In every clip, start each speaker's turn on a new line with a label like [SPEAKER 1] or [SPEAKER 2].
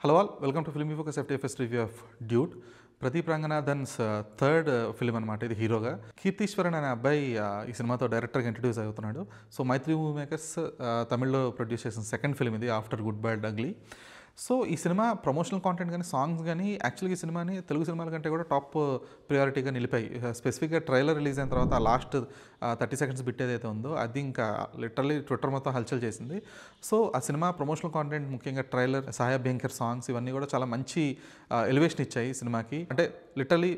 [SPEAKER 1] Hello all, welcome to Filmy Focus FTFS review of Dude. Pradeep Ranganathan's third film అనమాట ఇది హీరోగా. కీర్తీశ్వరన్ అనే అబ్బాయి ఈ సినిమాతో డైరెక్టర్గా ఇంట్రడ్యూస్ అవుతున్నాడు. సో మైత్రి మూవీ మేకర్స్ తమిళ్లో ప్రొడ్యూస్ చేసిన సెకండ్ ఫిలిం ఇది after good bad ugly. So ఈ సినిమా ప్రమోషనల్ కాంటెంట్ కానీ సాంగ్స్ కానీ యాక్చువల్గా ఈ సినిమాని తెలుగు సినిమాల కంటే కూడా టాప్ ప్రియారిటీగా నిలిపాయి. స్పెసిఫిక్గా ట్రైలర్ రిలీజ్ అయిన తర్వాత లాస్ట్ 30 seconds బిట్ ఏదైతే ఉందో అది ఇంకా లిటరలీ ట్విట్టర్ మొత్తం హల్చల్ చేసింది. సో ఆ సినిమా ప్రమోషనల్ కాంటెంట్ ముఖ్యంగా ట్రైలర్, సాహెబ్ భయంకర్ సాంగ్స్ ఇవన్నీ కూడా చాలా మంచి ఎలివేషన్ ఇచ్చాయి సినిమాకి. అంటే లిటరలీ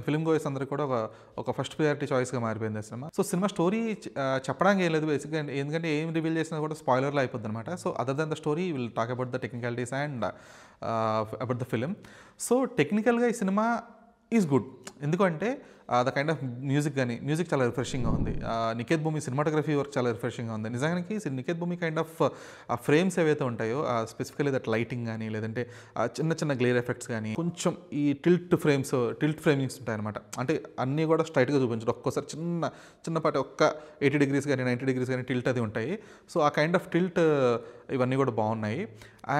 [SPEAKER 1] ఫిలిం గోయర్స్ అందరికీ కూడా ఒక ఫస్ట్ ప్రియారిటీ చాయిస్గా మారిపోయింది ఆ సినిమా. సో సినిమా స్టోరీ చెప్పడానికి ఏం లేదు బేసిక్గా, ఎందుకంటే ఏం రివీల్ చేసినా కూడా స్పాయిలర్లో అయిపోద్ది అనమాట. So other than the story will talk about the technicalities and about the film. So టెక్నికల్గా ఈ సినిమా ఈజ్ గుడ్, ఎందుకంటే ద కైండ్ ఆఫ్ మ్యూజిక్ చాలా రిఫ్రెషింగ్గా ఉంది. నికేత్ భూమి సినిమాటోగ్రఫీ వర్క్ చాలా రిఫ్రెషింగ్గా ఉంది. నిజానికి నికేత్ భూమి కైండ్ ఆఫ్ ఫ్రేమ్స్ ఏవైతే ఉంటాయో స్పెసిఫికలీ దట్ లైటింగ్ కానీ, లేదంటే చిన్న చిన్న గ్లేర్ ఎఫెక్ట్స్ కానీ, కొంచెం ఈ టిల్ట్ ఫ్రేమింగ్స్ ఉంటాయన్నమాట. అంటే అన్నీ కూడా స్ట్రైట్గా చూపించడం, ఒక్కోసారి చిన్నపాటి 80 degrees కానీ 90 degrees కానీ టిల్ట్ అది ఉంటాయి. సో ఆ కైండ్ ఆఫ్ టిల్ట్ ఇవన్నీ కూడా బాగున్నాయి.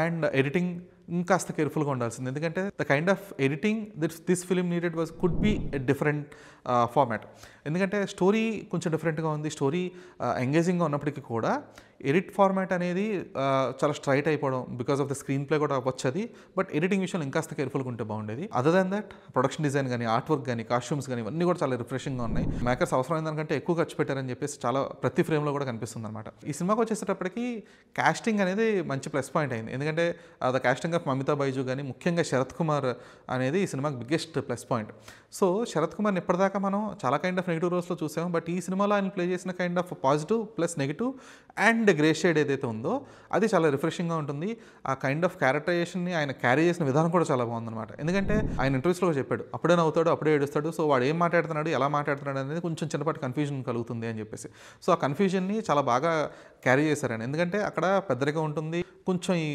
[SPEAKER 1] అండ్ ఎడిటింగ్ ఇంకాస్త కేర్ఫుల్గా ఉండాల్సింది, ఎందుకంటే the kind of editing this film needed could be a different format. ఎందుకంటే స్టోరీ కొంచెం డిఫరెంట్గా ఉంది, స్టోరీ ఎంగేజింగ్గా ఉన్నప్పటికీ కూడా ఎడిట్ ఫార్మాట్ అనేది చాలా స్ట్రైట్ అయిపోవడం because of the screen play కూడా అవ్వచ్చు అది. బట్ ఎడిటింగ్ విషయంలో ఇంకాస్త కేర్ఫుల్గా ఉంటే బాగుండేది. Other than that production design కానీ, ఆర్ట్ వర్క్ కానీ, కాస్ట్యూమ్స్ కానీ ఇవన్నీ కూడా చాలా రిఫ్రెషింగ్గా ఉన్నాయి. మేకర్స్ అవసరమైన దానికంటే ఎక్కువ ఖర్చు పెట్టారని చెప్పేసి చాలా ప్రతి ఫ్రేమ్లో కూడా కనిపిస్తుంది అనమాట. ఈ సినిమాకి వచ్చేసేటప్పటికి కాస్టింగ్ అనేది మంచి ప్లస్ పాయింట్ అయింది, ఎందుకంటే the casting of Mamitha Baiju కానీ, ముఖ్యంగా శరత్ కుమార్ అనేది ఈ సినిమాకి biggest plus point. So Sarath కుమార్ని ఇప్పటిదాకా మనం చాలా కైండ్ ఆఫ్ నెగిటివ్ రోల్స్లో చూసాం, బట్ ఈ సినిమాలో ఆయన ప్లే చేసిన kind of positive plus negative and grey shade ఏదైతే ఉందో అది చాలా రిఫ్రెషింగ్గా ఉంటుంది. ఆ కైండ్ ఆఫ్ క్యారెక్టరైజేషన్ని ఆయన క్యారీ చేసిన విధానం కూడా చాలా బాగుందన్నమాట. ఎందుకంటే ఆయన ఇంటర్వ్యూస్లో చెప్పాడు, అప్పుడే నవ్వుతాడు, అప్పుడే ఏడుస్తాడు. సో వాడు ఏం మాట్లాడుతున్నాడు, ఎలా మాట్లాడుతున్నాడు అనేది కొంచెం చిన్నపాటి కన్ఫ్యూజన్ కలుగుతుంది అని చెప్పేసి. సో ఆ కన్ఫ్యూజన్ని చాలా బాగా క్యారీ చేశారు ఆయన. ఎందుకంటే అక్కడ పెద్దరిగా ఉంటుంది, కొంచెం ఈ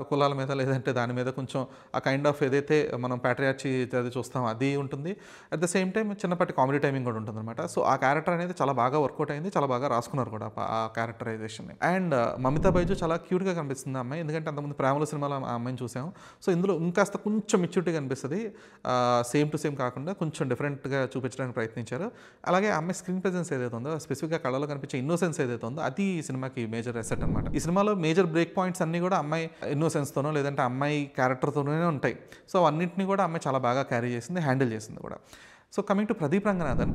[SPEAKER 1] కులాల మీద లేదంటే దాని మీద కొంచెం ఆ కైండ్ ఆఫ్ ఏదైతే మనం ప్యాట్రియార్చీ అది చూస్తాం అది ఉంటుంది. అట్ ద సేమ్ టైం చిన్నపాటి కామెడీ టైమింగ్ కూడా ఉంటుంది అనమాట. సో ఆ క్యారెక్టర్ అనేది చాలా బాగా వర్కౌట్ అయింది, చాలా బాగా రాసుకున్నారు కూడా ఆ క్యారెక్టరైజేషన్. అండ్ మమితా బైజు చాలా క్యూట్గా కనిపిస్తుంది ఆ అమ్మాయి, ఎందుకంటే అంతకుముందు ప్రేమల సినిమాలో ఆ అమ్మాయిని చూసాం. సో ఇందులో ఇంకాస్త కొంచెం మెచ్యూరిటీగా కనిపిస్తుంది, సేమ్ టు సేమ్ కాకుండా కొంచెం డిఫరెంట్గా చూపించడానికి ప్రయత్నించారు. అలాగే ఆ అమ్మాయి స్క్రీన్ ప్రెజెన్స్ ఏదైతే ఉందో, స్పెసిఫిక్గా కళలో కనిపించే ఇన్నోసెన్స్ ఏదైతే ఉందో అది ఈ సినిమాకి మేజర్ అసెట్ అనమాట. ఈ సినిమాలో మేజర్ బ్రేక్ పాయింట్స్ అన్నీ కూడా అమ్మాయి ఇన్నోసెన్స్తోనో లేదంటే అమ్మాయి క్యారెక్టర్తోనే ఉంటాయి. సో అన్నింటినీ కూడా అమ్మాయి చాలా బాగా క్యారీ చేసింది, హ్యాండిల్ చేసింది కూడా. So coming to Pradeep Ranganathan,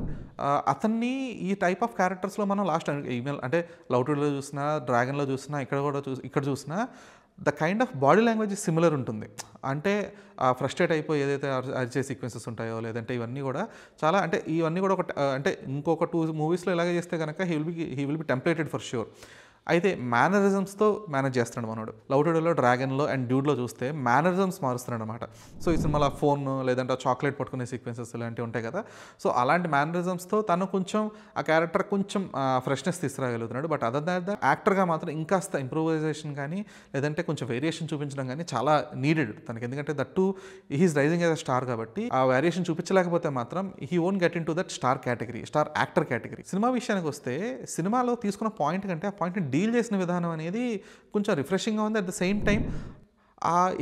[SPEAKER 1] అతన్ని ఈ టైప్ ఆఫ్ క్యారెక్టర్స్లో మనం లాస్ట్ ఈమెయిల్ అంటే లవ్ టుడేలో చూసినా, డ్రాగన్లో చూసినా, ఇక్కడ చూసినా the kind of body language similar ఉంటుంది. అంటే ఫ్రస్ట్రేట్ అయిపోయి ఏదైతే అరిచే సీక్వెన్సెస్ ఉంటాయో లేదంటే ఇవన్నీ కూడా చాలా, అంటే ఇవన్నీ కూడా అంటే ఇంకొక 2 moviesలో ఇలాగే చేస్తే కనుక he will be templated for sure. అయితే మేనరిజమ్స్తో మేనేజ్ చేస్తున్నాడు మనోడు. లవ్ టుడేలో, డ్రాగన్లో అండ్ డ్యూడ్లో చూస్తే మేనరిజమ్స్ మారుస్తున్నాడు అనమాట. సో ఈ సినిమాలో ఫోన్ లేదంటే చాక్లెట్ పట్టుకునే సీక్వెన్సెస్ ఇలాంటివి ఉంటాయి కదా. సో అలాంటి మేనరిజమ్స్తో తను కొంచెం ఆ క్యారెక్టర్ కొంచెం ఫ్రెష్నెస్ తీసుకురాగలుగుతున్నాడు. బట్ అదర్ దాన్ ద యాక్టర్గా మాత్రం ఇంకాస్త ఇంప్రూవైజేషన్ కానీ లేదంటే కొంచెం వేరియేషన్ చూపించడం కానీ చాలా నీడెడ్ తనకి. ఎందుకంటే that he's rising as a star కాబట్టి ఆ వేరియేషన్ చూపించలేకపోతే మాత్రం he won't get in to that star actor category. Cinema విషయానికి వస్తే సినిమాలో తీసుకున్న పాయింట్ కంటే ఆ పాయింట్ని డీల్ చేసిన విధానం అనేది కొంచెం రిఫ్రెషింగ్గా ఉంది. అట్ ద సేమ్ టైం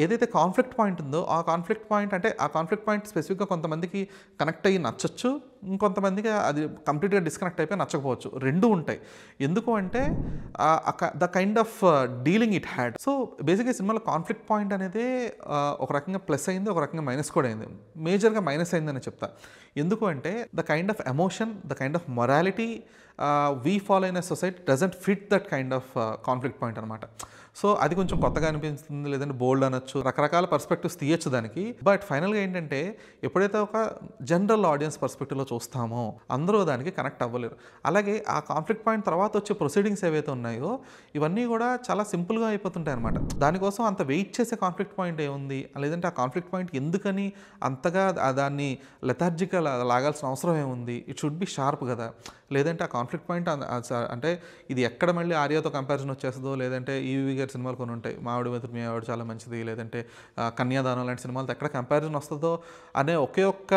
[SPEAKER 1] ఏదైతే కాన్ఫ్లిక్ట్ పాయింట్ ఉందో ఆ కాన్ఫ్లిక్ట్ పాయింట్ స్పెసిఫిక్గా కొంతమందికి కనెక్ట్ అయ్యి నచ్చచ్చు, ఇంకొంతమందికి అది కంప్లీట్గా డిస్కనెక్ట్ అయిపోయి నచ్చకపోవచ్చు. రెండు ఉంటాయి. ఎందుకు అంటే the kind of dealing it had. So బేసిక్గా సినిమాలో కాన్ఫ్లిక్ట్ పాయింట్ అనేది ఒక రకంగా ప్లస్ అయింది, ఒక రకంగా మైనస్ కూడా అయింది. మేజర్గా మైనస్ అయిందని చెప్తా. ఎందుకు అంటే the kind of emotion, the kind of morality we follow in a society doesn't fit that kind of conflict point అనమాట. సో అది కొంచెం కొత్తగా అనిపిస్తుంది, లేదంటే బోల్డ్ అనొచ్చు, రకరకాల పర్స్పెక్టివ్స్ తీయచ్చు దానికి. బట్ ఫైనల్గా ఏంటంటే ఎప్పుడైతే ఒక జనరల్ ఆడియన్స్ పర్స్పెక్టివ్లో చూస్తామో అందరూ దానికి కనెక్ట్ అవ్వలేరు. అలాగే ఆ కాన్ఫ్లిక్ట్ పాయింట్ తర్వాత వచ్చే ప్రొసీడింగ్స్ ఏవైతే ఉన్నాయో ఇవన్నీ కూడా చాలా సింపుల్గా అయిపోతుంటాయి అనమాట. దానికోసం అంత వెయిట్ చేసే కాన్ఫ్లిక్ట్ పాయింట్ ఏముంది, లేదంటే ఆ కాన్ఫ్లిక్ట్ పాయింట్ ఎందుకని అంతగా దాన్ని లెథార్జికల్ లాగాల్సిన అవసరం ఏముంది? ఇట్ షుడ్ బి షార్ప్ కదా. లేదంటే ఆ కాన్ఫ్లిక్ట్ పాయింట్ అంటే ఇది ఎక్కడ మళ్ళీ ఆర్యతో కంపారిజన్ వచ్చేస్తుందో, లేదంటే ఈవీవి గారి సినిమాలు కొన్ని ఉంటాయి, మావిడి మిత్రుడు మీ ఆవిడ చాలా మంచిది, లేదంటే కన్యాదానం లాంటి సినిమాలతో ఎక్కడ కంపారిజన్ వస్తుందో అనే ఒకే ఒక్క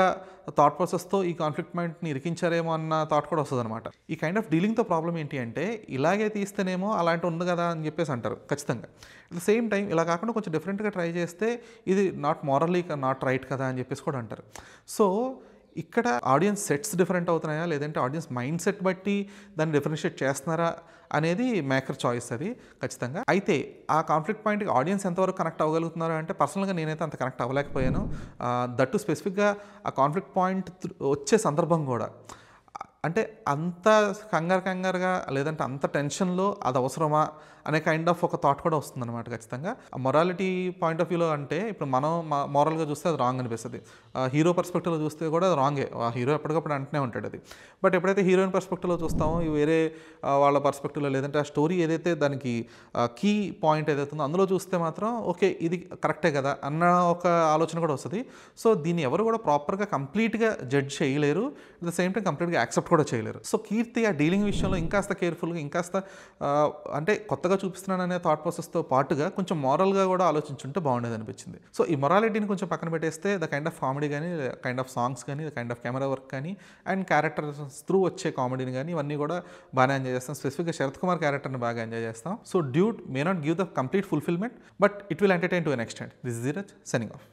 [SPEAKER 1] థాట్ ప్రాసెస్తో ఈ కాన్ఫ్లిక్ట్ పాయింట్ని ఇరికించారేమో అన్న థాట్ కూడా వస్తుంది అనమాట. ఈ కైండ్ ఆఫ్ డీలింగ్తో ప్రాబ్లం ఏంటి అంటే, ఇలాగే తీస్తేనేమో అలాంటి ఉంది కదా అని చెప్పేసి అంటారు ఖచ్చితంగా. అట్ ద సేమ్ టైం ఇలా కాకుండా కొంచెం డిఫరెంట్గా ట్రై చేస్తే ఇది నాట్ మారల్లీ నాట్ రైట్ కదా అని చెప్పేసి కూడా అంటారు. సో ఇక్కడ ఆడియన్స్ సెట్స్ డిఫరెంట్ అవుతున్నాయా, లేదంటే ఆడియన్స్ మైండ్ సెట్ బట్టి దాన్ని డిఫరెన్షియేట్ చేస్తున్నారా అనేది మేకర్ చాయిస్ అది ఖచ్చితంగా. అయితే ఆ కాన్ఫ్లిక్ట్ పాయింట్కి ఆడియన్స్ ఎంతవరకు కనెక్ట్ అవ్వగలుగుతున్నారు అంటే, పర్సనల్గా నేనైతే అంత కనెక్ట్ అవ్వలేకపోయాను. దట్టు స్పెసిఫిక్గా ఆ కాన్ఫ్లిక్ట్ పాయింట్ వచ్చే సందర్భం కూడా అంటే అంత కంగారుగా లేదంటే అంత టెన్షన్లో అది అవసరమా అనే కైండ్ ఆఫ్ ఒక థాట్ కూడా వస్తుందన్నమాట ఖచ్చితంగా. మొరాలిటీ పాయింట్ ఆఫ్ వ్యూలో అంటే ఇప్పుడు మనం మోరల్గా చూస్తే అది రాంగ్ అనిపిస్తుంది, హీరో పర్స్పెక్టివ్లో చూస్తే కూడా అది రాంగే, ఆ హీరో ఎప్పటికప్పుడు అంటూనే ఉంటాడు అది. బట్ ఎప్పుడైతే హీరోయిన్ పర్స్పెక్టివ్లో చూస్తామో, వేరే వాళ్ళ పర్స్పెక్టివ్లో లేదంటే ఆ స్టోరీ ఏదైతే దానికి కీ పాయింట్ ఏదైతే ఉందో అందులో చూస్తే మాత్రం ఓకే ఇది కరెక్టే కదా అన్న ఒక ఆలోచన కూడా వస్తుంది. సో దీన్ని ఎవరు కూడా ప్రాపర్గా కంప్లీట్గా జడ్జ్ చేయలేరు, అట్ ద సేమ్ టైం కంప్లీట్గా యాక్సెప్ట్ కూడా చేయలేరు. సో కీర్తి ఆ డీలింగ్ విషయంలో ఇంకాస్త కేర్ఫుల్గా, ఇంకాస్త అంటే కొత్తగా చూపిస్తున్నాననే థాట్ ప్రాసెస్తో పాటుగా కొంచెం మారల్గా కూడా ఆలోచించుంటే బాగుండేది అనిపించింది. సో ఈ మొరాలిటీని కొంచెం పక్కన పెట్టేస్తే ద కైండ్ ఆఫ్ కామెడీ కానీ, కైండ్ ఆఫ్ సాంగ్స్ కానీ, the kind of camera work కానీ, అండ్ క్యారెక్టర్స్ త్రూ వచ్చే కామెడీని కానీ ఇవన్నీ కూడా బాగా ఎంజాయ్ చేస్తాం. స్పెసిఫిక్గా శరత్ కుమార్ క్యారెక్టర్ని బాగా ఎంజాయ్ చేస్తాం. So dude may not give the complete fulfilment, but it will entertain to an extent. This is Dheeraj signing off.